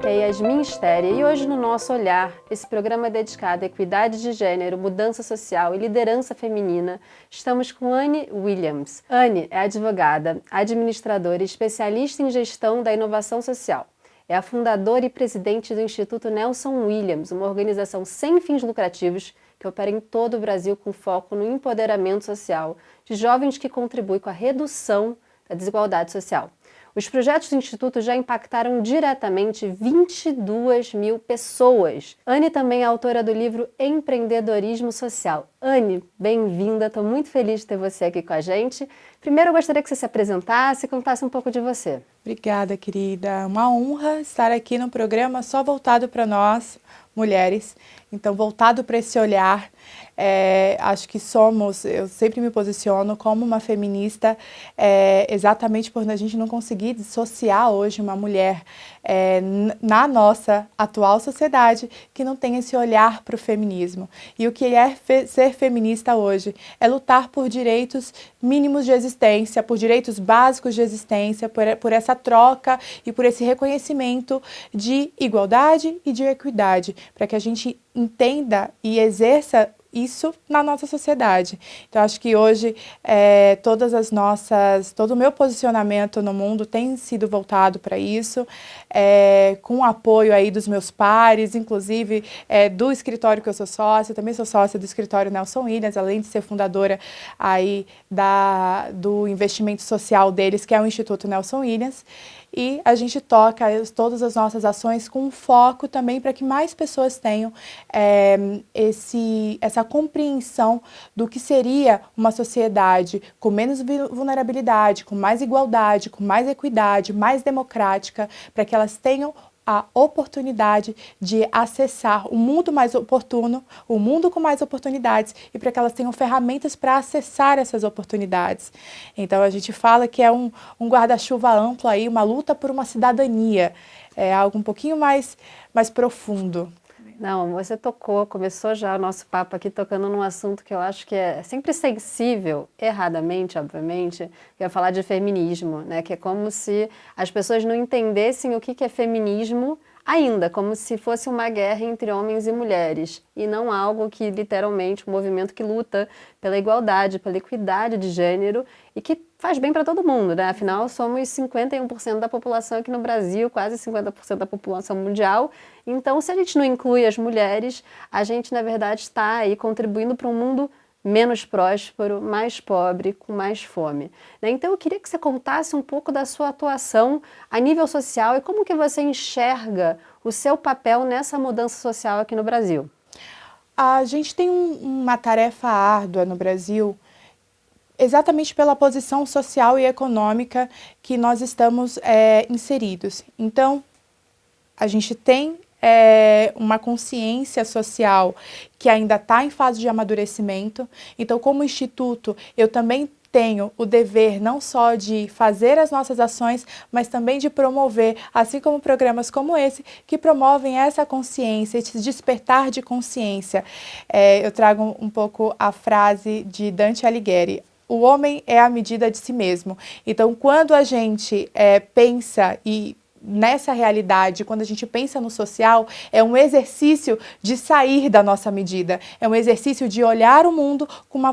é Yasmin Stéria e hoje no Nosso Olhar, esse programa é dedicado à equidade de gênero, mudança social e liderança feminina, estamos com Anne Williams. Anne é advogada, administradora e especialista em gestão da inovação social. É a fundadora e presidente do Instituto Nelson Williams, uma organização sem fins lucrativos que opera em todo o Brasil com foco no empoderamento social de jovens que contribuem com a redução da desigualdade social. Os projetos do Instituto já impactaram diretamente 22 mil pessoas. Anne também é autora do livro Empreendedorismo Social. Anne, bem-vinda, estou muito feliz de ter você aqui com a gente. Primeiro eu gostaria que você se apresentasse e contasse um pouco de você. Obrigada, querida. Uma honra estar aqui no programa só voltado para nós, mulheres. Então, voltado para esse olhar, acho que eu sempre me posiciono como uma feminista, exatamente por a gente não conseguir dissociar hoje uma mulher na nossa atual sociedade que não tem esse olhar para o feminismo. E o que é ser feminista hoje? É lutar por direitos mínimos de existência, por direitos básicos de existência, por essa troca e por esse reconhecimento de igualdade e de equidade, para que a gente entenda e exerça isso na nossa sociedade. Então, acho que hoje todo o meu posicionamento no mundo tem sido voltado para isso, com o apoio aí dos meus pares, inclusive do escritório que eu sou sócia, também sou sócia do escritório Nelson Williams, além de ser fundadora aí do investimento social deles, que é o Instituto Nelson Williams. E a gente toca todas as nossas ações com foco também para que mais pessoas tenham essa compreensão do que seria uma sociedade com menos vulnerabilidade, com mais igualdade, com mais equidade, mais democrática, para que elas tenham a oportunidade de acessar o mundo mais oportuno, o mundo com mais oportunidades, e para que elas tenham ferramentas para acessar essas oportunidades. Então a gente fala que é um guarda-chuva amplo aí, uma luta por uma cidadania, é algo um pouquinho mais profundo. Não, você começou já o nosso papo aqui tocando num assunto que eu acho que é sempre sensível, erradamente, obviamente, que é falar de feminismo, né? Que é como se as pessoas não entendessem o que é feminismo ainda, como se fosse uma guerra entre homens e mulheres, e não algo que, literalmente, um movimento que luta pela igualdade, pela equidade de gênero, e que faz bem para todo mundo, né? Afinal, somos 51% da população aqui no Brasil, quase 50% da população mundial, então, se a gente não inclui as mulheres, a gente, na verdade, está aí contribuindo para um mundo menos próspero, mais pobre, com mais fome. Então eu queria que você contasse um pouco da sua atuação a nível social e como que você enxerga o seu papel nessa mudança social aqui no Brasil. A gente tem uma tarefa árdua no Brasil, exatamente pela posição social e econômica que nós estamos inseridos. Então, a gente tem uma consciência social que ainda está em fase de amadurecimento. Então, como instituto, eu também tenho o dever não só de fazer as nossas ações, mas também de promover, assim como programas como esse, que promovem essa consciência, esse despertar de consciência. Eu trago um pouco a frase de Dante Alighieri: o homem é a medida de si mesmo. Então, quando a gente pensa nessa realidade, quando a gente pensa no social, é um exercício de sair da nossa medida, é um exercício de olhar o mundo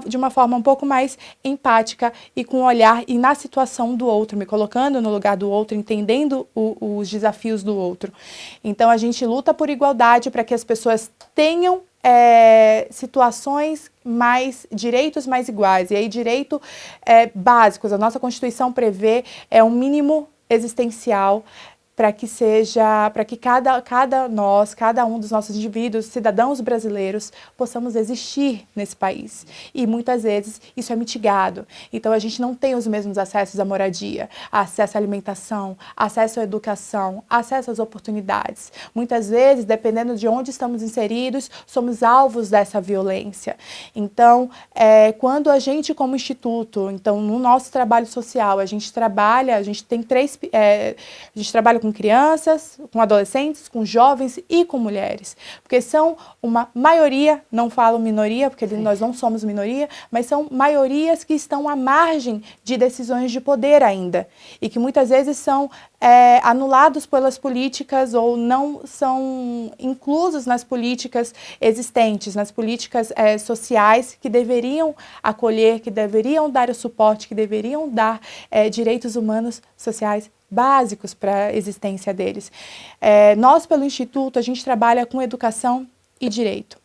de uma forma um pouco mais empática e com um olhar e na situação do outro, me colocando no lugar do outro, entendendo os desafios do outro. Então a gente luta por igualdade para que as pessoas tenham situações direitos mais iguais, e aí direitos básicos. A nossa Constituição prevê um mínimo existencial para que cada um dos nossos indivíduos, cidadãos brasileiros, possamos existir nesse país. E muitas vezes isso é mitigado. Então a gente não tem os mesmos acessos à moradia, acesso à alimentação, acesso à educação, acesso às oportunidades. Muitas vezes, dependendo de onde estamos inseridos, somos alvos dessa violência. Então, quando a gente como instituto, então no nosso trabalho social, a gente trabalha com crianças, com adolescentes, com jovens e com mulheres, porque são uma maioria, não falo minoria, porque nós não somos minoria, mas são maiorias que estão à margem de decisões de poder ainda, e que muitas vezes são anulados pelas políticas ou não são inclusos nas políticas existentes, nas políticas sociais que deveriam acolher, que deveriam dar o suporte, que deveriam dar direitos humanos sociais básicos para a existência deles. Nós, pelo Instituto, a gente trabalha com educação e direito.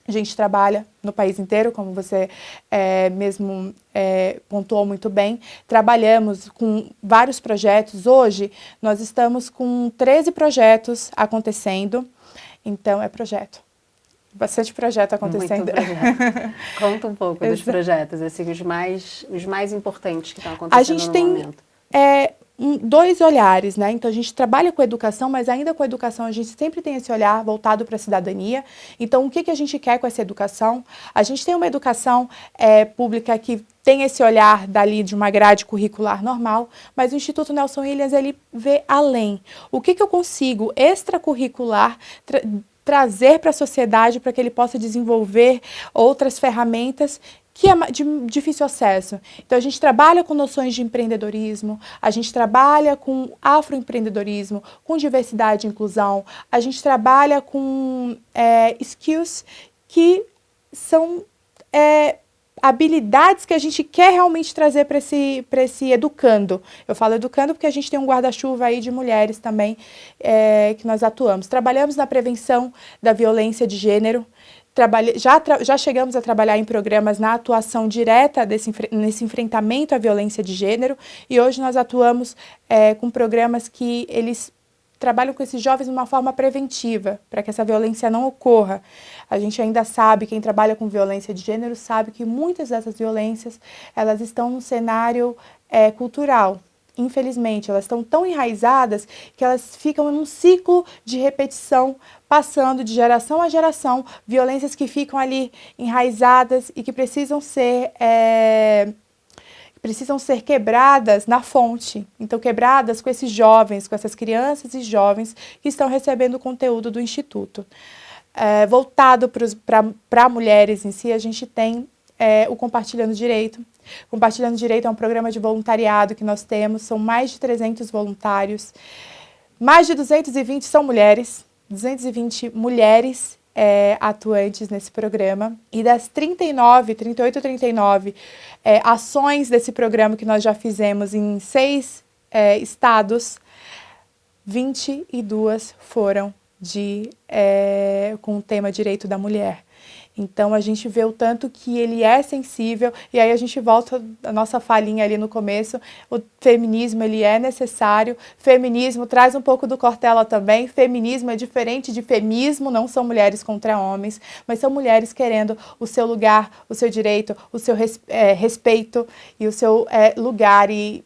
A gente trabalha no país inteiro, como você mesmo pontuou muito bem. Trabalhamos com vários projetos. Hoje, nós estamos com 13 projetos acontecendo. Então, é projeto. Bastante projeto acontecendo. Muito projeto. Conta um pouco dos projetos, assim, os mais importantes que estão acontecendo no momento. Dois olhares, né? Então, a gente trabalha com educação, mas ainda com educação a gente sempre tem esse olhar voltado para a cidadania. Então, o que a gente quer com essa educação? A gente tem uma educação pública que tem esse olhar dali de uma grade curricular normal, mas o Instituto Nelson Williams, ele vê além. O que eu consigo extracurricular trazer para a sociedade para que ele possa desenvolver outras ferramentas que é de difícil acesso. Então, a gente trabalha com noções de empreendedorismo, a gente trabalha com afroempreendedorismo, com diversidade e inclusão, a gente trabalha com skills que são habilidades que a gente quer realmente trazer para esse educando. Eu falo educando porque a gente tem um guarda-chuva aí de mulheres também que nós atuamos. Trabalhamos na prevenção da violência de gênero, já chegamos a trabalhar em programas na atuação direta nesse enfrentamento à violência de gênero, e hoje nós atuamos com programas que eles trabalham com esses jovens de uma forma preventiva, para que essa violência não ocorra. A gente ainda sabe, quem trabalha com violência de gênero sabe que muitas dessas violências, elas estão no cenário cultural. Infelizmente, elas estão tão enraizadas que elas ficam num ciclo de repetição, passando de geração a geração, violências que ficam ali enraizadas e que precisam ser quebradas na fonte. Então, quebradas com esses jovens, com essas crianças e jovens que estão recebendo o conteúdo do Instituto. Voltado para mulheres em si, a gente tem o Compartilhando Direito. Compartilhando Direito é um programa de voluntariado que nós temos, são mais de 300 voluntários, mais de 220 são mulheres, 220 mulheres atuantes nesse programa, e das 38 ou 39 ações desse programa que nós já fizemos em 6 estados, 22 foram com o tema Direito da Mulher. Então, a gente vê o tanto que ele é sensível, e aí a gente volta à nossa falinha ali no começo, o feminismo, ele é necessário, feminismo traz um pouco do Cortella também, feminismo é diferente de femismo, não são mulheres contra homens, mas são mulheres querendo o seu lugar, o seu direito, o seu respeito e o seu lugar e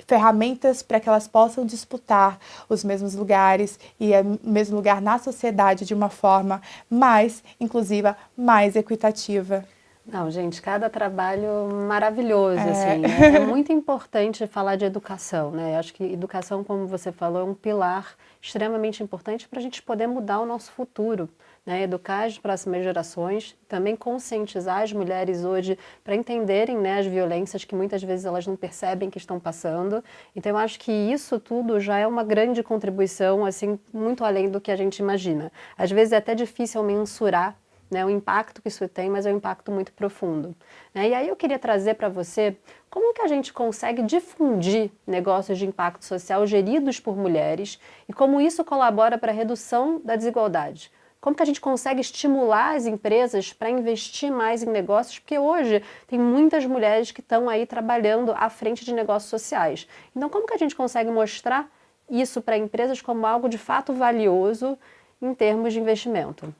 ferramentas para que elas possam disputar os mesmos lugares e o mesmo lugar na sociedade de uma forma mais inclusiva, mais equitativa. Não, gente, cada trabalho maravilhoso, assim, é muito importante falar de educação, né? Eu acho que educação, como você falou, é um pilar extremamente importante para a gente poder mudar o nosso futuro, né? Educar as próximas gerações, também conscientizar as mulheres hoje para entenderem, né, as violências que muitas vezes elas não percebem que estão passando. Então, eu acho que isso tudo já é uma grande contribuição, assim, muito além do que a gente imagina. Às vezes é até difícil mensurar, né, o impacto que isso tem, mas é um impacto muito profundo. Né? E aí eu queria trazer para você como que a gente consegue difundir negócios de impacto social geridos por mulheres e como isso colabora para a redução da desigualdade. Como que a gente consegue estimular as empresas para investir mais em negócios? Porque hoje tem muitas mulheres que estão aí trabalhando à frente de negócios sociais. Então, como que a gente consegue mostrar isso para empresas como algo de fato valioso em termos de investimento?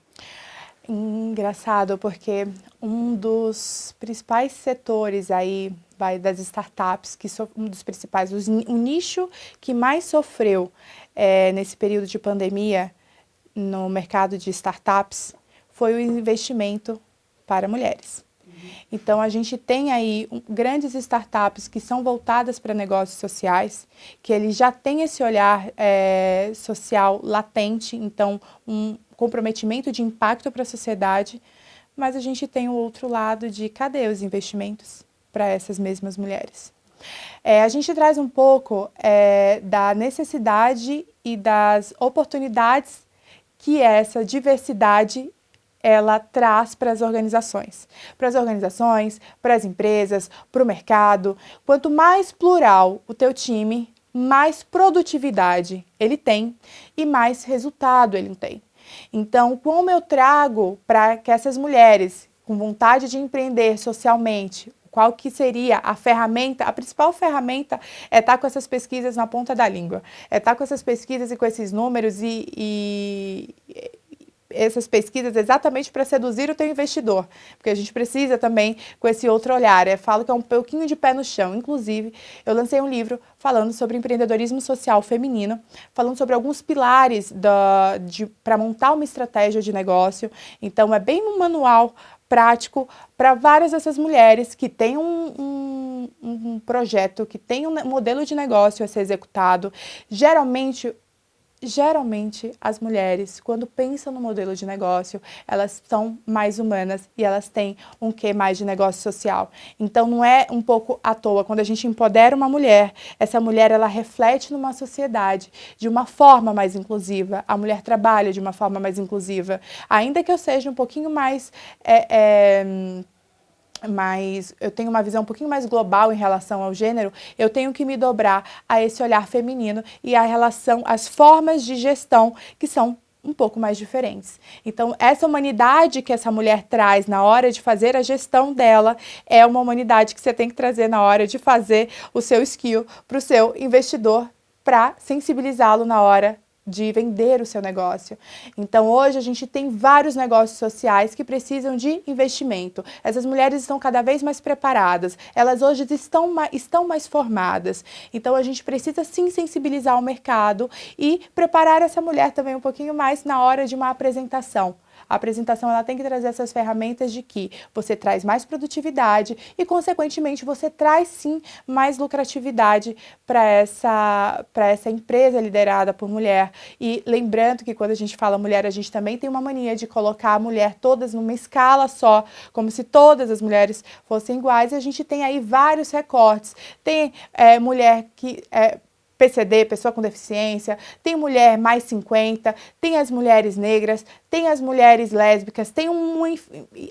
Engraçado, porque um dos principais setores aí das startups, um dos principais, o nicho que mais sofreu nesse período de pandemia no mercado de startups foi o investimento para mulheres. Então, a gente tem aí grandes startups que são voltadas para negócios sociais, que ele já tem esse olhar social latente, então um comprometimento de impacto para a sociedade, mas a gente tem o outro lado de cadê os investimentos para essas mesmas mulheres. A gente traz um pouco da necessidade e das oportunidades que essa diversidade ela traz para as organizações, para as empresas, para o mercado. Quanto mais plural o teu time, mais produtividade ele tem e mais resultado ele tem. Então, como eu trago para que essas mulheres com vontade de empreender socialmente, qual que seria a ferramenta, a principal ferramenta é estar com essas pesquisas na ponta da língua, é estar com essas pesquisas e com esses números e essas pesquisas exatamente para seduzir o teu investidor, porque a gente precisa também com esse outro olhar, falo que é um pouquinho de pé no chão. Inclusive, eu lancei um livro falando sobre empreendedorismo social feminino, falando sobre alguns pilares para montar uma estratégia de negócio. Então, é bem um manual prático para várias dessas mulheres que têm um projeto, que têm um modelo de negócio a ser executado. Geralmente, as mulheres, quando pensam no modelo de negócio, elas são mais humanas e elas têm um quê mais de negócio social. Então, não é um pouco à toa. Quando a gente empodera uma mulher, essa mulher, ela reflete numa sociedade de uma forma mais inclusiva. A mulher trabalha de uma forma mais inclusiva. Ainda que eu seja um pouquinho mais... mas eu tenho uma visão um pouquinho mais global em relação ao gênero, eu tenho que me dobrar a esse olhar feminino e a relação, as formas de gestão que são um pouco mais diferentes. Então, essa humanidade que essa mulher traz na hora de fazer a gestão dela é uma humanidade que você tem que trazer na hora de fazer o seu skill para o seu investidor, para sensibilizá-lo na hora de vender o seu negócio. Então, hoje a gente tem vários negócios sociais que precisam de investimento. Essas mulheres estão cada vez mais preparadas, elas hoje estão mais formadas. Então, a gente precisa sim sensibilizar o mercado e preparar essa mulher também um pouquinho mais na hora de uma apresentação. A apresentação ela tem que trazer essas ferramentas de que você traz mais produtividade e, consequentemente, você traz sim mais lucratividade para essa empresa liderada por mulher. E lembrando que quando a gente fala mulher, a gente também tem uma mania de colocar a mulher todas numa escala só, como se todas as mulheres fossem iguais, e a gente tem aí vários recortes. Tem mulher que... PCD, pessoa com deficiência, tem mulher mais 50, tem as mulheres negras, tem as mulheres lésbicas, tem um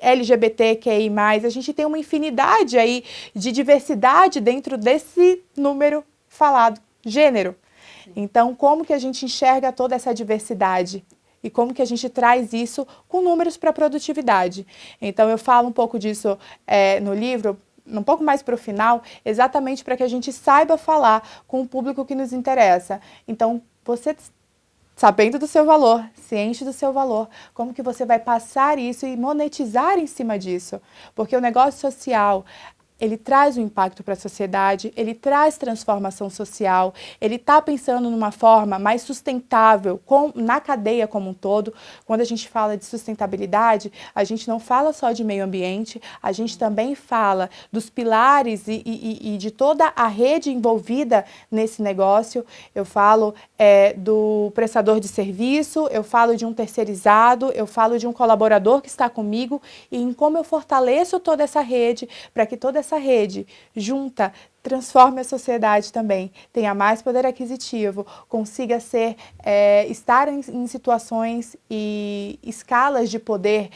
LGBTQI+, a gente tem uma infinidade aí de diversidade dentro desse número falado, gênero. Então, como que a gente enxerga toda essa diversidade? E como que a gente traz isso com números para produtividade? Então, eu falo um pouco disso no livro, um pouco mais para o final, exatamente para que a gente saiba falar com o público que nos interessa. Então, você sabendo do seu valor, ciente do seu valor, como que você vai passar isso e monetizar em cima disso? Porque o negócio social, ele traz um impacto para a sociedade, ele traz transformação social, ele está pensando numa forma mais sustentável na cadeia como um todo. Quando a gente fala de sustentabilidade, a gente não fala só de meio ambiente, a gente também fala dos pilares e de toda a rede envolvida nesse negócio. Eu falo do prestador de serviço, eu falo de um terceirizado, eu falo de um colaborador que está comigo e em como eu fortaleço toda essa rede para que toda essa rede junta transforme a sociedade também, tenha mais poder aquisitivo, consiga estar em situações e escalas de poder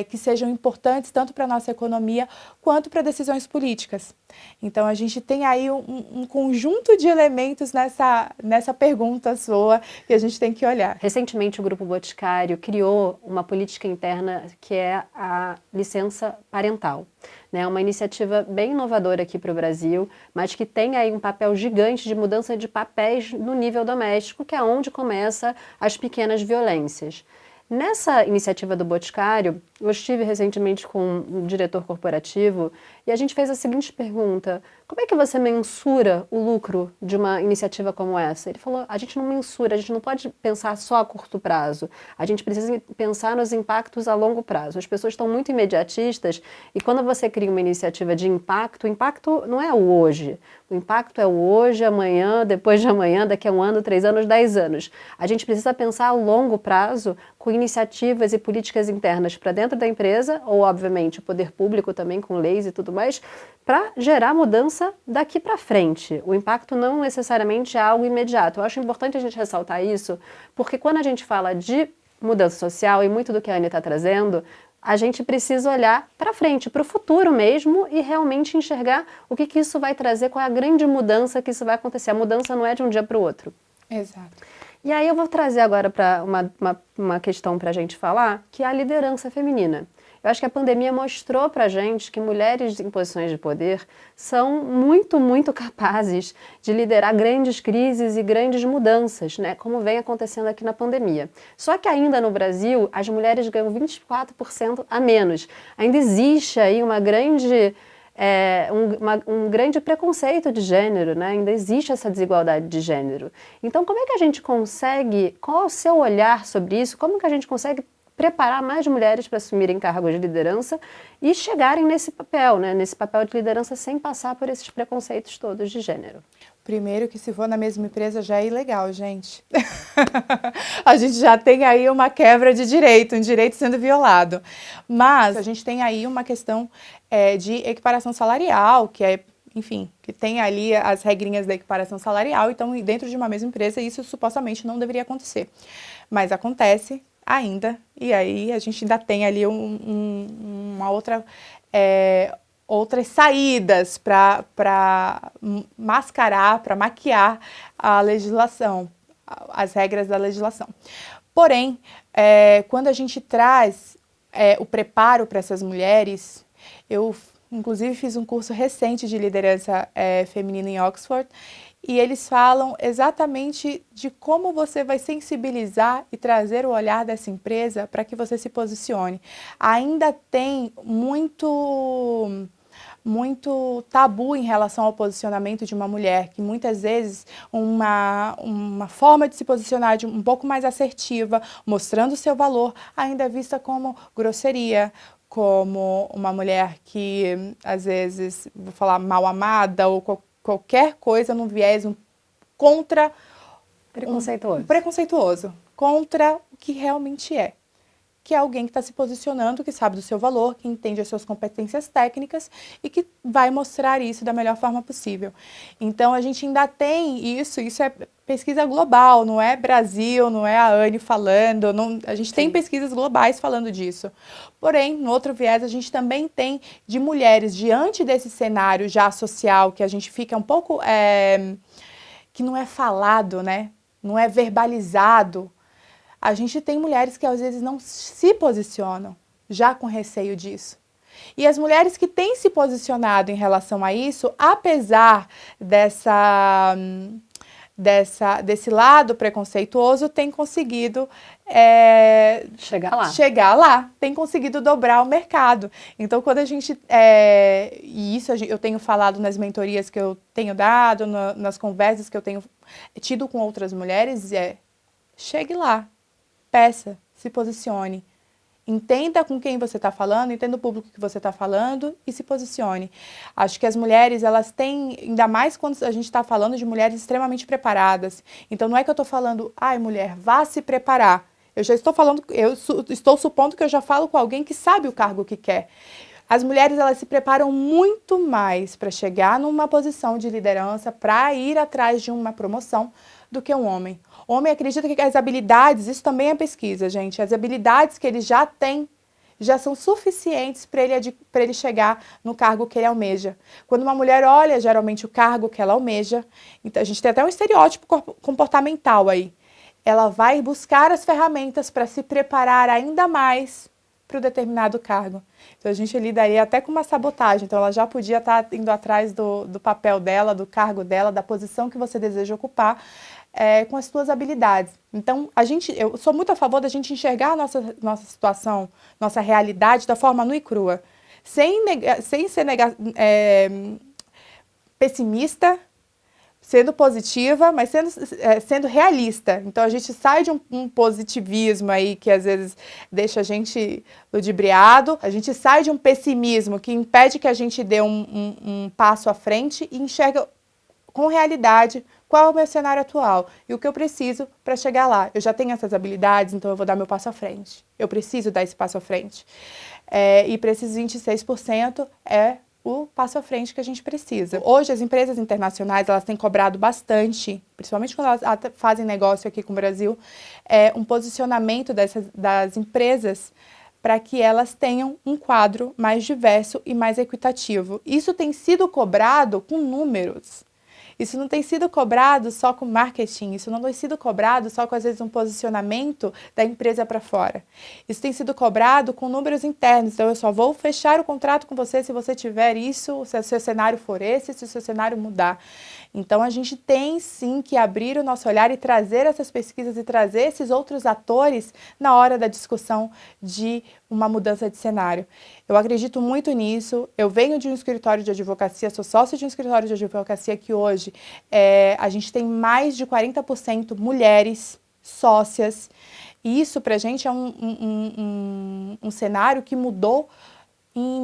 que sejam importantes tanto para a nossa economia quanto para decisões políticas. Então, a gente tem aí um conjunto de elementos nessa pergunta sua que a gente tem que olhar. Recentemente, o Grupo Boticário criou uma política interna que é a licença parental. Uma iniciativa bem inovadora aqui para o Brasil, mas que tem aí um papel gigante de mudança de papéis no nível doméstico, que é onde começa as pequenas violências. Nessa iniciativa do Boticário, Eu estive recentemente com um diretor corporativo e a gente fez a seguinte pergunta: como é que você mensura o lucro de uma iniciativa como essa? Ele falou: a gente não mensura, a gente não pode pensar só a curto prazo, a gente precisa pensar nos impactos a longo prazo. As pessoas estão muito imediatistas e quando você cria uma iniciativa de impacto, o impacto não é o hoje. O impacto é o hoje, amanhã, depois de amanhã, daqui a 1 ano, 3 anos, 10 anos. A gente precisa pensar a longo prazo com iniciativas e políticas internas para dentro da empresa, ou obviamente o poder público também com leis e tudo mais, para gerar mudança daqui para frente. O impacto não necessariamente é algo imediato. Eu acho importante a gente ressaltar isso, porque quando a gente fala de mudança social e muito do que a Anne está trazendo, a gente precisa olhar para frente, para o futuro mesmo e realmente enxergar o que isso vai trazer, qual é a grande mudança que isso vai acontecer. A mudança não é de um dia para o outro. Exato. E aí eu vou trazer agora para uma questão para a gente falar, que é a liderança feminina. Eu acho que a pandemia mostrou para a gente que mulheres em posições de poder são muito, muito capazes de liderar grandes crises e grandes mudanças, né? Como vem acontecendo aqui na pandemia. Só que ainda no Brasil, as mulheres ganham 24% a menos. Ainda existe aí uma grande... um grande preconceito de gênero, né? Ainda existe essa desigualdade de gênero. Então, como é que a gente consegue, qual é o seu olhar sobre isso? Como que a gente consegue preparar mais mulheres para assumirem cargos de liderança e chegarem nesse papel, né? Nesse papel de liderança sem passar por esses preconceitos todos de gênero? Primeiro que se for na mesma empresa já é ilegal, gente. A gente já tem aí uma quebra de direito, um direito sendo violado. Mas a gente tem aí uma questão de equiparação salarial, que é, enfim, que tem ali as regrinhas da equiparação salarial. Então, dentro de uma mesma empresa, isso supostamente não deveria acontecer. Mas acontece ainda, e aí a gente ainda tem ali uma outra... outras saídas para mascarar, para maquiar a legislação, as regras da legislação. Porém, quando a gente traz o preparo para essas mulheres, eu inclusive fiz um curso recente de liderança feminina em Oxford, e eles falam exatamente de como você vai sensibilizar e trazer o olhar dessa empresa para que você se posicione. Ainda tem muito tabu em relação ao posicionamento de uma mulher, que muitas vezes uma forma de se posicionar um pouco mais assertiva, mostrando o seu valor, ainda é vista como grosseria, como uma mulher que, às vezes, vou falar mal amada ou qualquer coisa num viés contra... preconceituoso, contra o que realmente é. Que é alguém que está se posicionando, que sabe do seu valor, que entende as suas competências técnicas e que vai mostrar isso da melhor forma possível. Então, a gente ainda tem isso é pesquisa global, não é Brasil, não é a Anne falando, a gente tem pesquisas globais falando disso. Porém, no outro viés, a gente também tem de mulheres, diante desse cenário já social, que a gente fica um pouco, que não é falado, né? Não é verbalizado. A gente tem mulheres que às vezes não se posicionam, já com receio disso. E as mulheres que têm se posicionado em relação a isso, apesar desse lado preconceituoso, têm conseguido chegar lá, têm conseguido dobrar o mercado. Então, quando a gente... e isso eu tenho falado nas mentorias que eu tenho dado, nas conversas que eu tenho tido com outras mulheres, chegue lá. Peça, se posicione, entenda com quem você está falando, entenda o público que você está falando e se posicione. Acho que as mulheres, elas têm, ainda mais quando a gente está falando de mulheres extremamente preparadas. Então, não é que eu estou falando, ai mulher, vá se preparar. Eu já estou falando, estou supondo que eu já falo com alguém que sabe o cargo que quer. As mulheres, elas se preparam muito mais para chegar numa posição de liderança, para ir atrás de uma promoção, do que um homem. O homem acredita que as habilidades, isso também é pesquisa, gente, as habilidades que ele já tem já são suficientes para ele chegar no cargo que ele almeja. Quando uma mulher olha, geralmente, o cargo que ela almeja, então a gente tem até um estereótipo comportamental aí, ela vai buscar as ferramentas para se preparar ainda mais para o determinado cargo. Então, a gente lida aí até com uma sabotagem. Então, ela já podia estar indo atrás do papel dela, do cargo dela, da posição que você deseja ocupar, com as tuas habilidades. Então, eu sou muito a favor da gente enxergar a nossa situação, nossa realidade da forma nua e crua, sem ser pessimista, sendo positiva, mas sendo realista. Então, a gente sai de um positivismo aí que às vezes deixa a gente ludibriado, a gente sai de um pessimismo que impede que a gente dê um passo à frente e enxerga com realidade qual é o meu cenário atual e o que eu preciso para chegar lá. Eu já tenho essas habilidades, então eu vou dar meu passo à frente. Eu preciso dar esse passo à frente. E para esses 26% é o passo à frente que a gente precisa. Hoje, as empresas internacionais, elas têm cobrado bastante, principalmente quando elas fazem negócio aqui com o Brasil, um posicionamento das empresas para que elas tenham um quadro mais diverso e mais equitativo. Isso tem sido cobrado com números. Isso não tem sido cobrado só com marketing, isso não tem sido cobrado só com, às vezes, um posicionamento da empresa para fora. Isso tem sido cobrado com números internos, então eu só vou fechar o contrato com você se você tiver isso, se o seu cenário for esse, se o seu cenário mudar. Então, a gente tem, sim, que abrir o nosso olhar e trazer essas pesquisas e trazer esses outros atores na hora da discussão de uma mudança de cenário. Eu acredito muito nisso, eu venho de um escritório de advocacia, sou sócia de um escritório de advocacia que hoje a gente tem mais de 40% mulheres sócias, e isso pra gente é um cenário que mudou em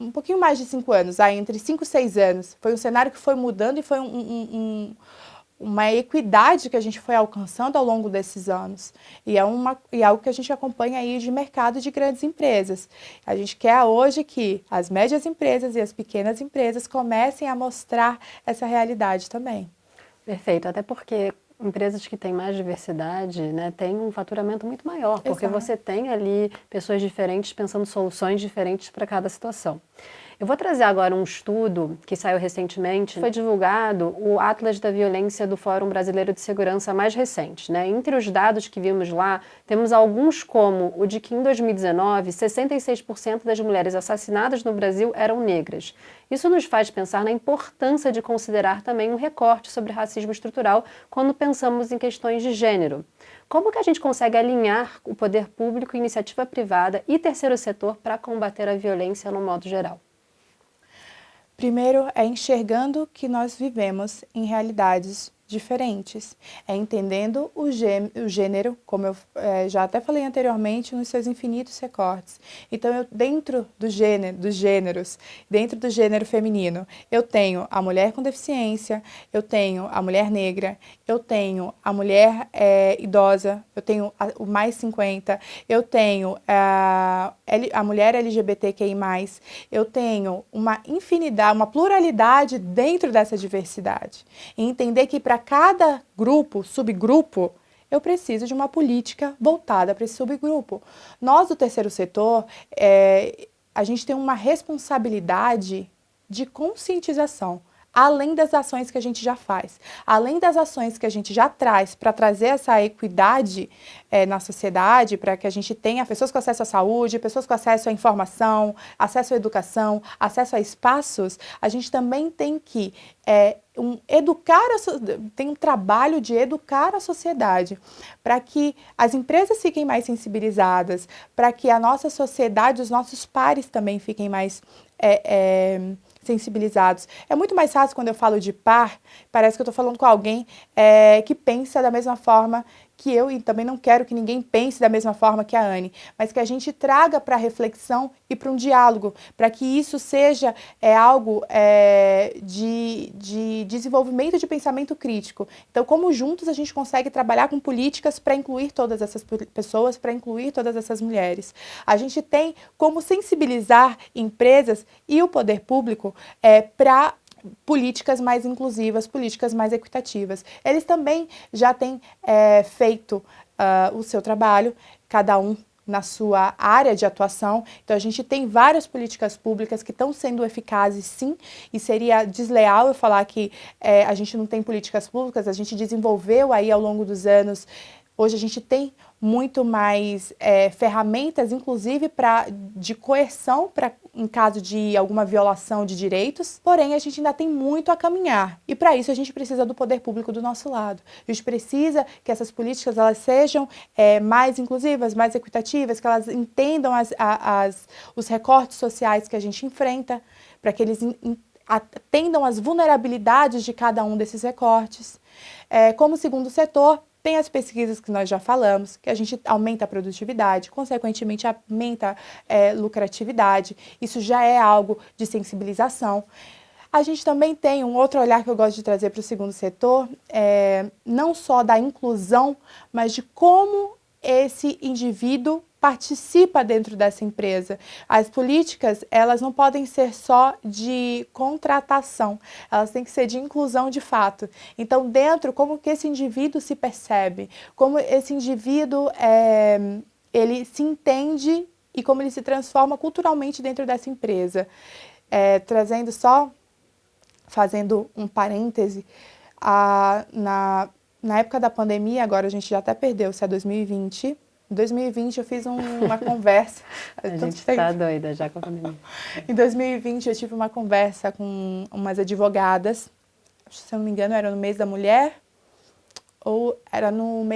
um pouquinho mais de 5 anos, entre 5 e 6 anos. Foi um cenário que foi mudando e foi uma equidade que a gente foi alcançando ao longo desses anos. E é algo que a gente acompanha aí de mercado de grandes empresas. A gente quer hoje que as médias empresas e as pequenas empresas comecem a mostrar essa realidade também. Perfeito, até porque empresas que têm mais diversidade, né, têm um faturamento muito maior, porque Exato. você tem ali pessoas diferentes pensando soluções diferentes para cada situação. Eu vou trazer agora um estudo que saiu recentemente. Foi divulgado o Atlas da Violência do Fórum Brasileiro de Segurança mais recente, né? Entre os dados que vimos lá, temos alguns como o de que em 2019, 66% das mulheres assassinadas no Brasil eram negras. Isso nos faz pensar na importância de considerar também um recorte sobre racismo estrutural quando pensamos em questões de gênero. Como que a gente consegue alinhar o poder público, iniciativa privada e terceiro setor para combater a violência no modo geral? Primeiro, é enxergando que nós vivemos em realidades diferentes, é entendendo o gênero, como eu já até falei anteriormente, nos seus infinitos recortes. Então, dentro dos gêneros, dentro do gênero feminino, eu tenho a mulher com deficiência, eu tenho a mulher negra, eu tenho a mulher idosa, eu tenho o mais 50, eu tenho a mulher LGBTQI+, eu tenho uma infinidade, uma pluralidade dentro dessa diversidade. E entender que para cada grupo, subgrupo, eu preciso de uma política voltada para esse subgrupo. Nós do terceiro setor, a gente tem uma responsabilidade de conscientização, além das ações que a gente já faz, além das ações que a gente já traz para trazer essa equidade na sociedade, para que a gente tenha pessoas com acesso à saúde, pessoas com acesso à informação, acesso à educação, acesso a espaços, a gente também tem que tem um trabalho de educar a sociedade, para que as empresas fiquem mais sensibilizadas, para que a nossa sociedade, os nossos pares também fiquem mais sensibilizados. É muito mais fácil quando eu falo de par, parece que eu estou falando com alguém que pensa da mesma forma que eu, e também não quero que ninguém pense da mesma forma que a Anne, mas que a gente traga para a reflexão e para um diálogo, para que isso seja algo de desenvolvimento de pensamento crítico. Então, como juntos a gente consegue trabalhar com políticas para incluir todas essas pessoas, para incluir todas essas mulheres. A gente tem como sensibilizar empresas e o poder público para políticas mais inclusivas, políticas mais equitativas. Eles também já têm feito o seu trabalho, cada um na sua área de atuação. Então, a gente tem várias políticas públicas que estão sendo eficazes, sim, e seria desleal eu falar que a gente não tem políticas públicas. A gente desenvolveu aí ao longo dos anos Hoje a gente tem muito mais ferramentas, inclusive de coerção em caso de alguma violação de direitos, porém a gente ainda tem muito a caminhar. E para isso a gente precisa do poder público do nosso lado. A gente precisa que essas políticas elas sejam mais inclusivas, mais equitativas, que elas entendam os recortes sociais que a gente enfrenta, para que eles atendam às vulnerabilidades de cada um desses recortes. Como segundo setor, tem as pesquisas que nós já falamos, que a gente aumenta a produtividade, consequentemente aumenta a lucratividade. Isso já é algo de sensibilização. A gente também tem um outro olhar que eu gosto de trazer para o segundo setor, não só da inclusão, mas de como esse indivíduo participa dentro dessa empresa. As políticas, elas não podem ser só de contratação, elas têm que ser de inclusão de fato. Então, dentro, como que esse indivíduo se percebe, como esse indivíduo, ele se entende e como ele se transforma culturalmente dentro dessa empresa. Fazendo um parêntese, na época da pandemia, agora a gente já até perdeu, se é 2020, em 2020 eu fiz uma conversa. A gente está doida já com a pandemia. Em 2020 eu tive uma conversa com umas advogadas, se eu não me engano era no mês da mulher ou era no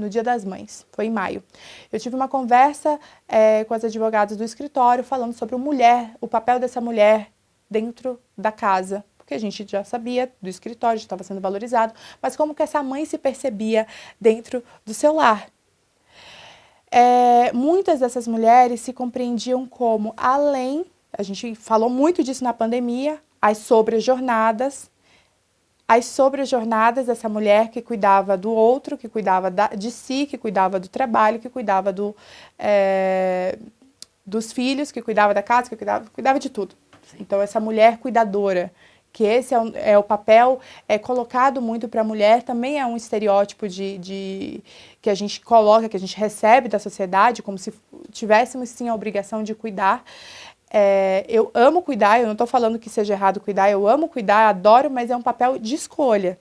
Dia das Mães, foi em maio. Eu tive uma conversa com as advogadas do escritório falando sobre o papel dessa mulher dentro da casa, porque a gente já sabia do escritório, já estava sendo valorizado, mas como que essa mãe se percebia dentro do seu lar. Muitas dessas mulheres se compreendiam como, a gente falou muito disso na pandemia, as sobrejornadas dessa mulher que cuidava do outro, que cuidava de si, que cuidava do trabalho, que cuidava dos filhos, que cuidava da casa, que cuidava de tudo. Então, essa mulher cuidadora, que esse é o papel colocado muito para a mulher, também é um estereótipo que a gente coloca, que a gente recebe da sociedade, como se tivéssemos sim a obrigação de cuidar. Eu amo cuidar, eu não estou falando que seja errado cuidar, eu amo cuidar, adoro, mas é um papel de escolha.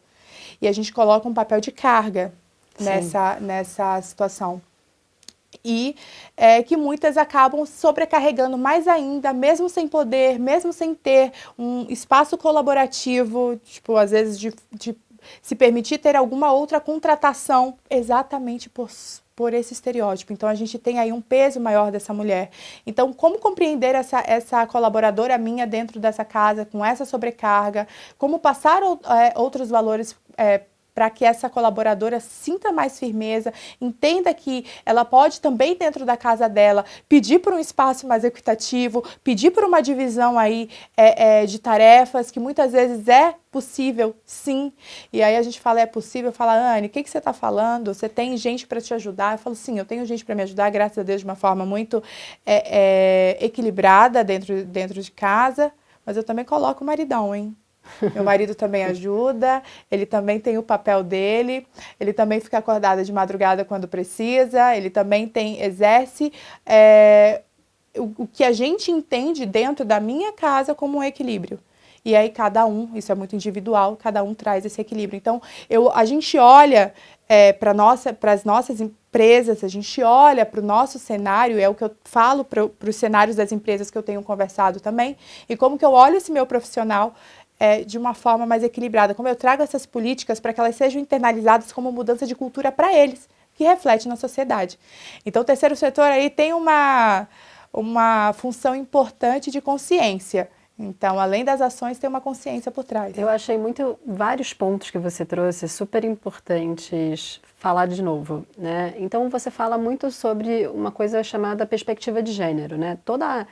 E a gente coloca um papel de carga nessa situação. E que muitas acabam sobrecarregando mais ainda, mesmo sem poder, mesmo sem ter um espaço colaborativo, tipo, às vezes de se permitir ter alguma outra contratação, exatamente por esse estereótipo. Então, a gente tem aí um peso maior dessa mulher. Então, como compreender essa colaboradora minha dentro dessa casa, com essa sobrecarga, como passar outros valores para que essa colaboradora sinta mais firmeza, entenda que ela pode também dentro da casa dela pedir por um espaço mais equitativo, pedir por uma divisão aí de tarefas, que muitas vezes é possível, sim. E aí a gente fala, é possível, fala, Anne, o que você está falando? Você tem gente para te ajudar? Eu falo, sim, eu tenho gente para me ajudar, graças a Deus, de uma forma muito equilibrada dentro de casa, mas eu também coloco o maridão, hein? Meu marido também ajuda, ele também tem o papel dele, ele também fica acordado de madrugada quando precisa, ele também exerce o que a gente entende dentro da minha casa como um equilíbrio. E aí isso é muito individual, cada um traz esse equilíbrio. Então, a gente olha para as nossas empresas, a gente olha para o nosso cenário, é o que eu falo para os cenários das empresas que eu tenho conversado também, e como que eu olho esse meu profissional de uma forma mais equilibrada, como eu trago essas políticas para que elas sejam internalizadas como mudança de cultura para eles, que reflete na sociedade. Então, o terceiro setor aí tem uma função importante de consciência. Então, além das ações, tem uma consciência por trás. Eu achei vários pontos que você trouxe super importantes falar de novo, né? Então, você fala muito sobre uma coisa chamada perspectiva de gênero, né? Toda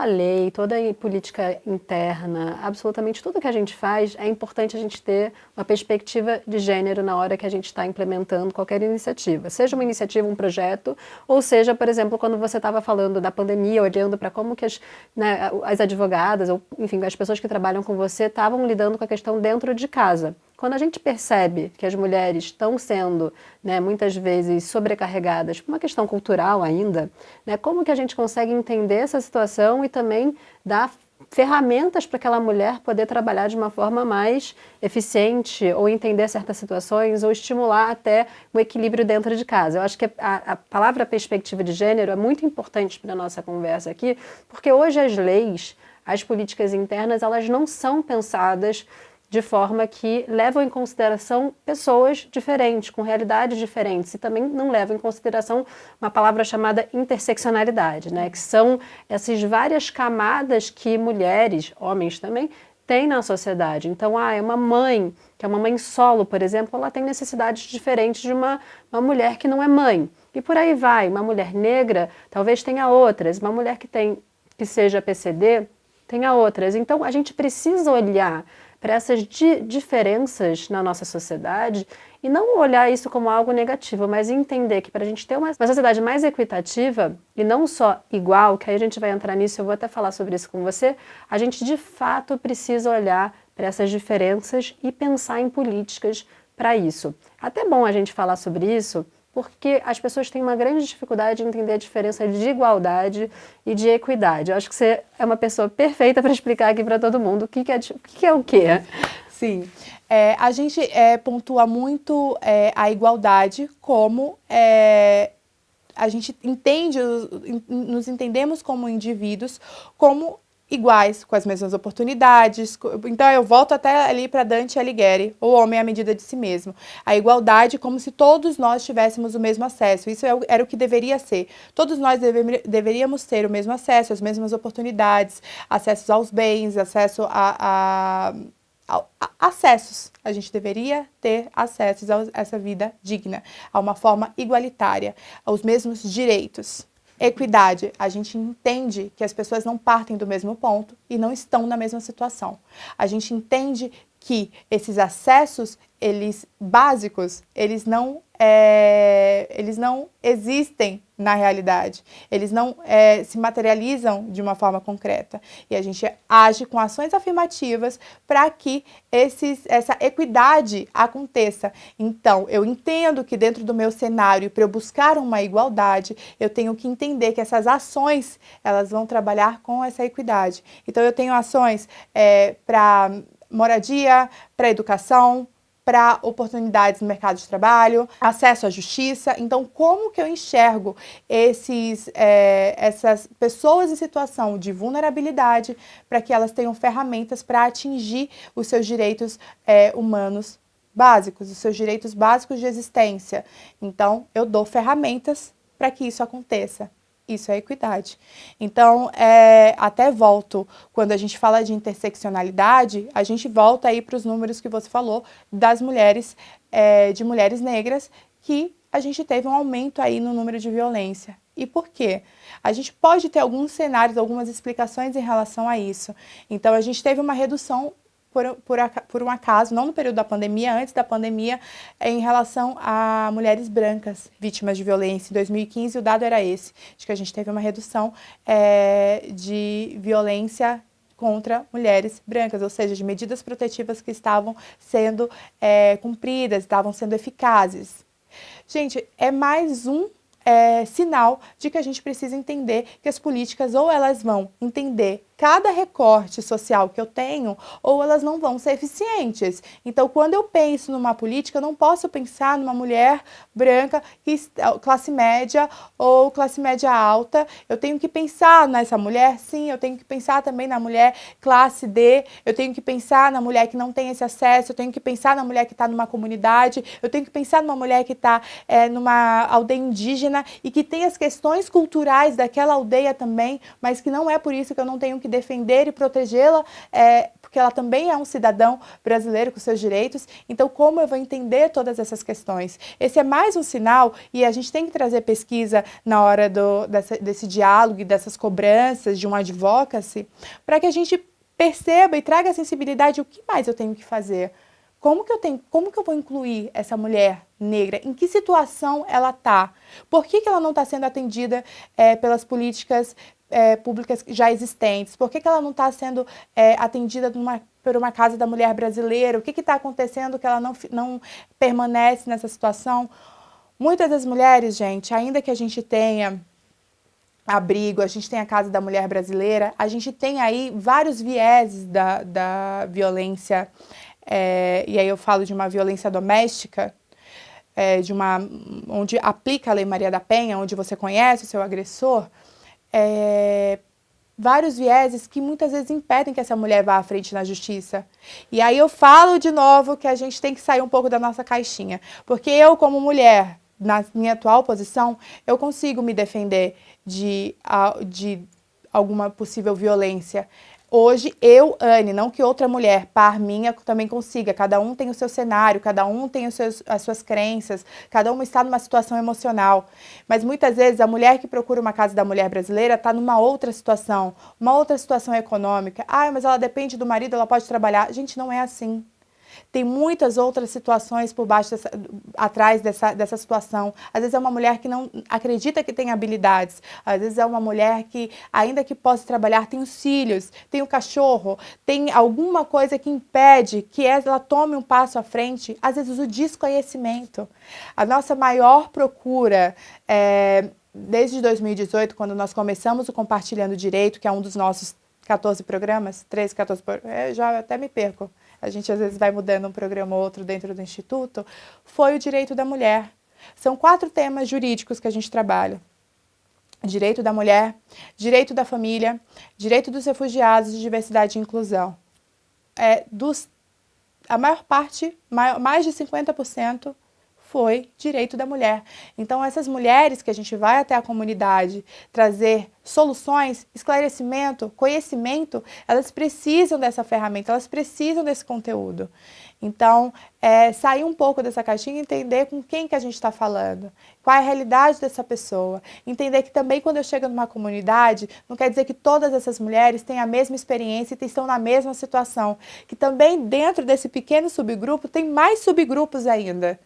lei, toda política interna, absolutamente tudo que a gente faz, é importante a gente ter uma perspectiva de gênero na hora que a gente está implementando qualquer iniciativa. Seja uma iniciativa, um projeto, ou seja, por exemplo, quando você estava falando da pandemia, olhando para como que as advogadas, ou enfim, as pessoas que trabalham com você estavam lidando com a questão dentro de casa. Quando a gente percebe que as mulheres estão sendo, muitas vezes, sobrecarregadas por uma questão cultural ainda, como que a gente consegue entender essa situação e também dar ferramentas para aquela mulher poder trabalhar de uma forma mais eficiente, ou entender certas situações, ou estimular até o equilíbrio dentro de casa. Eu acho que a palavra perspectiva de gênero é muito importante para a nossa conversa aqui, porque hoje as leis, as políticas internas, elas não são pensadas de forma que levam em consideração pessoas diferentes, com realidades diferentes, e também não levam em consideração uma palavra chamada interseccionalidade, né? Que são essas várias camadas que mulheres, homens também, têm na sociedade. Então, é uma mãe, que é uma mãe solo, por exemplo, ela tem necessidades diferentes de uma mulher que não é mãe. E por aí vai, uma mulher negra talvez tenha outras, uma mulher que seja PCD tenha outras. Então, a gente precisa olhar para essas diferenças na nossa sociedade e não olhar isso como algo negativo, mas entender que para a gente ter uma sociedade mais equitativa e não só igual, que aí a gente vai entrar nisso, eu vou até falar sobre isso com você, a gente de fato precisa olhar para essas diferenças e pensar em políticas para isso. Até bom a gente falar sobre isso, porque as pessoas têm uma grande dificuldade de entender a diferença de igualdade e de equidade. Eu acho que você é uma pessoa perfeita para explicar aqui para todo mundo o que é o quê. Sim, a gente pontua muito a igualdade como a gente entende, nos entendemos como indivíduos, como iguais, com as mesmas oportunidades. Então eu volto até ali para Dante Alighieri, o homem à medida de si mesmo. A igualdade como se todos nós tivéssemos o mesmo acesso. Isso era o que deveria ser. Todos nós deveríamos ter o mesmo acesso, as mesmas oportunidades, acesso aos bens, acesso acessos. A gente deveria ter acessos a essa vida digna, a uma forma igualitária, aos mesmos direitos. Equidade, a gente entende que as pessoas não partem do mesmo ponto e não estão na mesma situação. A gente entende que esses acessos, básicos, eles não existem na realidade. Eles não se materializam de uma forma concreta. E a gente age com ações afirmativas para que essa equidade aconteça. Então, eu entendo que dentro do meu cenário, para eu buscar uma igualdade, eu tenho que entender que essas ações, elas vão trabalhar com essa equidade. Então, eu tenho ações para moradia, para educação, para oportunidades no mercado de trabalho, acesso à justiça. Então, como que eu enxergo essas pessoas em situação de vulnerabilidade para que elas tenham ferramentas para atingir os seus direitos humanos básicos, os seus direitos básicos de existência? Então, eu dou ferramentas para que isso aconteça. Isso é equidade. Então, até volto, quando a gente fala de interseccionalidade, a gente volta aí para os números que você falou das mulheres, de mulheres negras, que a gente teve um aumento aí no número de violência. E por quê? A gente pode ter alguns cenários, algumas explicações em relação a isso. Então, a gente teve uma redução por um acaso, não no período da pandemia, antes da pandemia, em relação a mulheres brancas vítimas de violência. Em 2015, o dado era esse, de que a gente teve uma redução de violência contra mulheres brancas, ou seja, de medidas protetivas que estavam sendo cumpridas, estavam sendo eficazes. Gente, é mais um sinal de que a gente precisa entender que as políticas ou elas vão entender cada recorte social que eu tenho, ou elas não vão ser eficientes. Então, quando eu penso numa política, eu não posso pensar numa mulher branca, classe média ou classe média alta. Eu tenho que pensar nessa mulher, sim, eu tenho que pensar também na mulher classe D, eu tenho que pensar na mulher que não tem esse acesso, eu tenho que pensar na mulher que está numa comunidade, eu tenho que pensar numa mulher que está numa aldeia indígena e que tem as questões culturais daquela aldeia também, mas que não é por isso que eu não tenho que defender e protegê-la, porque ela também é um cidadão brasileiro com seus direitos. Então, como eu vou entender todas essas questões? Esse é mais um sinal, e a gente tem que trazer pesquisa na hora desse diálogo e dessas cobranças de um advocacy, para que a gente perceba e traga a sensibilidade, o que mais eu tenho que fazer? Como que eu vou incluir essa mulher negra? Em que situação ela está? Por que ela não está sendo atendida pelas políticas públicas já existentes? Por que ela não está sendo atendida por uma casa da mulher brasileira? O que está acontecendo que ela não permanece nessa situação? Muitas das mulheres, gente, ainda que a gente tenha abrigo, a gente tem a Casa da Mulher Brasileira, a gente tem aí vários vieses da violência, e aí eu falo de uma violência doméstica, onde aplica a Lei Maria da Penha, onde você conhece o seu agressor, vários vieses que muitas vezes impedem que essa mulher vá à frente na justiça. E aí eu falo de novo que a gente tem que sair um pouco da nossa caixinha, porque eu, como mulher, na minha atual posição, eu consigo me defender de alguma possível violência. Hoje, eu, Anne, não que outra mulher, par minha, também consiga. Cada um tem o seu cenário, cada um tem as suas crenças, cada um está numa situação emocional. Mas muitas vezes a mulher que procura uma Casa da Mulher Brasileira está numa outra situação econômica. Ah, mas ela depende do marido, ela pode trabalhar. Gente, não é assim. Tem muitas outras situações por baixo, atrás dessa situação. Às vezes é uma mulher que não acredita que tem habilidades. Às vezes é uma mulher que, ainda que possa trabalhar, tem os filhos, tem o cachorro, tem alguma coisa que impede que ela tome um passo à frente. Às vezes o desconhecimento. A nossa maior procura desde 2018, quando nós começamos o Compartilhando Direito, que é um dos nossos 14 programas, 13, 14 programas, já até me perco. A gente às vezes vai mudando um programa ou outro dentro do Instituto, foi o direito da mulher. São 4 temas jurídicos que a gente trabalha. Direito da mulher, direito da família, direito dos refugiados e diversidade e inclusão. A maior parte, mais de 50%, foi direito da mulher. Então, essas mulheres que a gente vai até a comunidade trazer soluções, esclarecimento, conhecimento, elas precisam dessa ferramenta, elas precisam desse conteúdo. Então, sair um pouco dessa caixinha e entender com quem que a gente está falando, qual é a realidade dessa pessoa. Entender que também quando eu chego numa comunidade, não quer dizer que todas essas mulheres têm a mesma experiência e estão na mesma situação. Que também dentro desse pequeno subgrupo tem mais subgrupos ainda.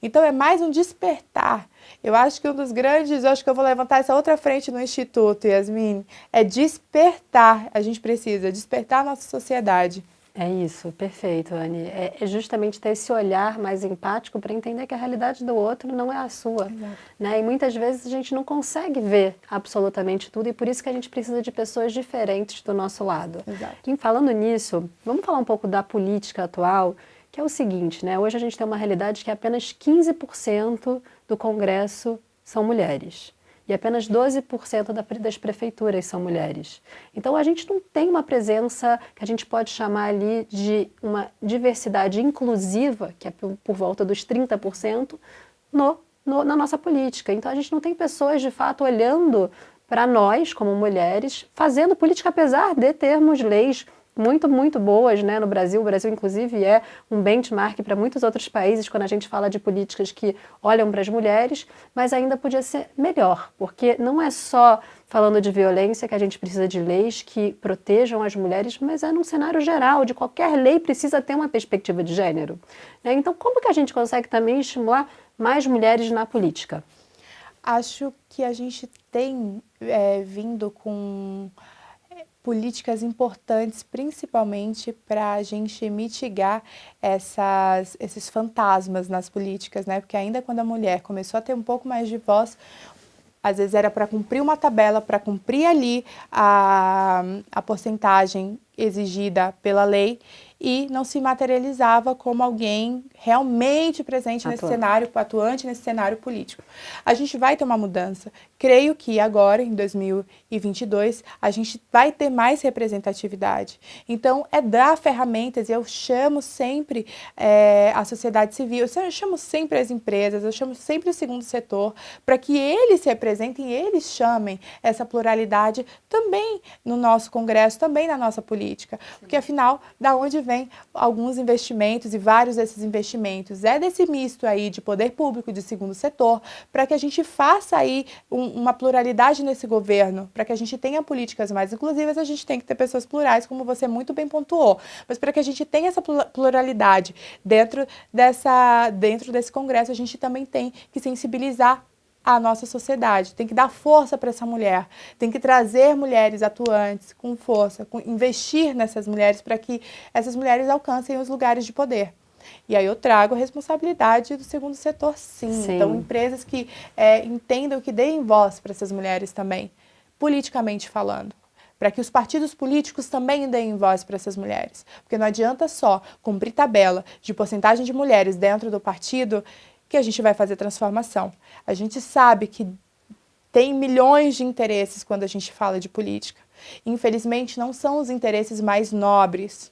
Então, é mais um despertar. Eu acho que um dos grandes, eu acho que eu vou levantar essa outra frente no Instituto, Yasmin, é despertar. A gente precisa despertar a nossa sociedade. É isso, perfeito, Anne. É justamente ter esse olhar mais empático para entender que a realidade do outro não é a sua. Né? E muitas vezes a gente não consegue ver absolutamente tudo e por isso que a gente precisa de pessoas diferentes do nosso lado. Exato. E falando nisso, vamos falar um pouco da política atual, que é o seguinte, né? Hoje a gente tem uma realidade que apenas 15% do Congresso são mulheres. E apenas 12% das prefeituras são mulheres. Então, a gente não tem uma presença que a gente pode chamar ali de uma diversidade inclusiva, que é por volta dos 30%, na nossa política. Então, a gente não tem pessoas, de fato, olhando para nós, como mulheres, fazendo política, apesar de termos leis muito, muito boas, né, no Brasil. O Brasil, inclusive, é um benchmark para muitos outros países quando a gente fala de políticas que olham para as mulheres, mas ainda podia ser melhor, porque não é só falando de violência que a gente precisa de leis que protejam as mulheres, mas é num cenário geral, de qualquer lei precisa ter uma perspectiva de gênero. Né? Então, como que a gente consegue também estimular mais mulheres na política? Acho que a gente tem vindo com políticas importantes, principalmente para a gente mitigar esses fantasmas nas políticas, né? Porque ainda quando a mulher começou a ter um pouco mais de voz, às vezes era para cumprir uma tabela, para cumprir ali a porcentagem exigida pela lei e não se materializava como alguém realmente presente nesse cenário, atuante nesse cenário político. A gente vai ter uma mudança. Creio que agora, em 2022, a gente vai ter mais representatividade. Então, é dar ferramentas, e eu chamo sempre a sociedade civil, eu chamo sempre as empresas, eu chamo sempre o segundo setor, para que eles se representem, eles chamem essa pluralidade também no nosso Congresso, também na nossa política. Porque, afinal, da onde vem alguns investimentos e vários desses investimentos? É desse misto aí de poder público, de segundo setor, para que a gente faça aí uma pluralidade nesse governo, para que a gente tenha políticas mais inclusivas, a gente tem que ter pessoas plurais, como você muito bem pontuou. Mas para que a gente tenha essa pluralidade dentro desse Congresso, a gente também tem que sensibilizar a nossa sociedade, tem que dar força para essa mulher, tem que trazer mulheres atuantes com força, investir nessas mulheres para que essas mulheres alcancem os lugares de poder. E aí eu trago a responsabilidade do segundo setor, sim. Então, empresas que entendam, que deem voz para essas mulheres também. politicamente falando, para que os partidos políticos também deem voz para essas mulheres. Porque não adianta só cumprir tabela de porcentagem de mulheres dentro do partido que a gente vai fazer transformação. A gente sabe que tem milhões de interesses quando a gente fala de política. Infelizmente, não são os interesses mais nobres.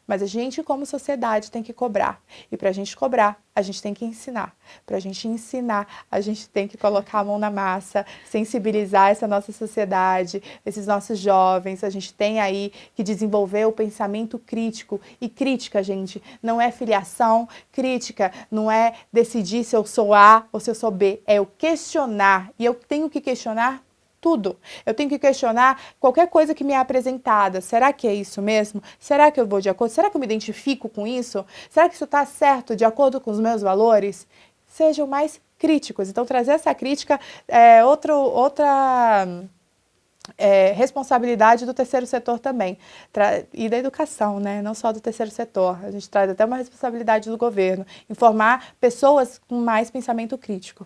Mas a gente, como sociedade, tem que cobrar. E para a gente cobrar, a gente tem que ensinar. Para a gente ensinar, a gente tem que colocar a mão na massa, sensibilizar essa nossa sociedade, esses nossos jovens. A gente tem aí que desenvolver o pensamento crítico. E crítica, gente, não é filiação. Crítica não é decidir se eu sou A ou se eu sou B. É eu questionar. E eu tenho que questionar tudo. Eu tenho que questionar qualquer coisa que me é apresentada. Será que é isso mesmo? Será que eu vou de acordo? Será que eu me identifico com isso? Será que isso está certo de acordo com os meus valores? Sejam mais críticos. Então, trazer essa crítica é outra responsabilidade do terceiro setor também. E da educação, né? Não só do terceiro setor. A gente traz até uma responsabilidade do governo. Informar pessoas com mais pensamento crítico.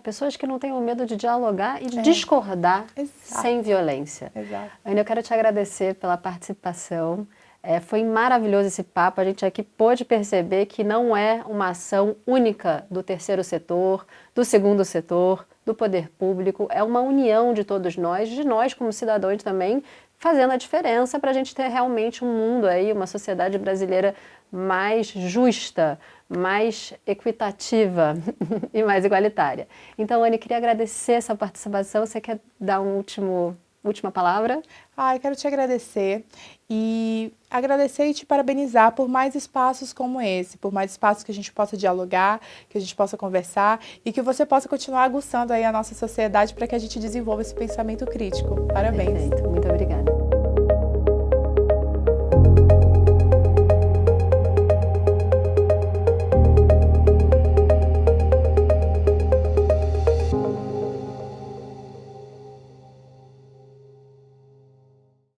Pessoas que não tenham medo de dialogar e de discordar sem violência. Exato. Ana, eu quero te agradecer pela participação. Foi maravilhoso esse papo. A gente aqui pôde perceber que não é uma ação única do terceiro setor, do segundo setor, do poder público. É uma união de todos nós, de nós como cidadãos também, fazendo a diferença para a gente ter realmente um mundo aí, uma sociedade brasileira mais justa, mais equitativa e mais igualitária. Então, Anne, queria agradecer essa participação. Você quer dar última palavra? Eu quero te agradecer e te parabenizar por mais espaços como esse, por mais espaços que a gente possa dialogar, que a gente possa conversar e que você possa continuar aguçando aí a nossa sociedade para que a gente desenvolva esse pensamento crítico. Parabéns. Perfeito. Muito obrigada.